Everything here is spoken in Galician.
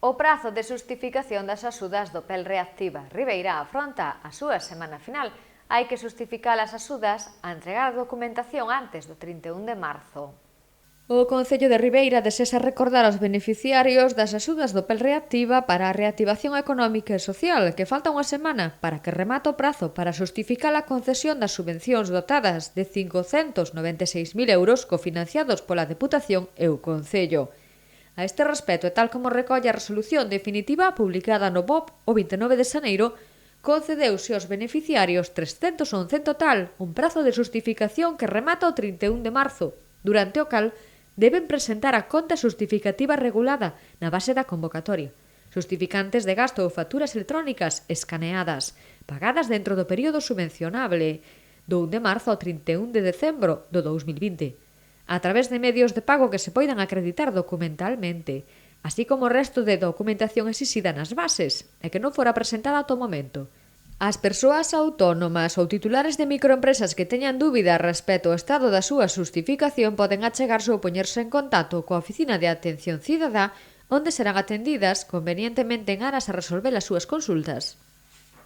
O prazo de xustificación das axudas do PEL Reactiva Ribeira afronta a súa semana final. Hai que xustificar as axudas a entregar a documentación antes do 31 de marzo. O Concello de Ribeira desexa recordar aos beneficiarios das axudas do PEL Reactiva para a reactivación económica e social que falta unha semana para que remate o prazo para xustificar a concesión das subvencións dotadas de 596.000 euros cofinanciados pola Deputación e o Concello. A este respecto, e tal como recolle a resolución definitiva publicada no BOP o 29 de xaneiro, concedeuse aos beneficiarios 311 en total, un prazo de xustificación que remata o 31 de marzo, durante o cal deben presentar a conta xustificativa regulada na base da convocatoria, xustificantes de gasto ou facturas electrónicas escaneadas, pagadas dentro do período subvencionable, do 1 de marzo ao 31 de decembro do 2020, a través de medios de pago que se poidan acreditar documentalmente, así como o resto de documentación exixida nas bases e que non fora presentada ata o momento. As persoas autónomas ou titulares de microempresas que teñan dúbida respecto ao estado da súa xustificación poden achegarse ou poñerse en contacto coa Oficina de Atención Cidadá, onde serán atendidas convenientemente en aras a resolver as súas consultas.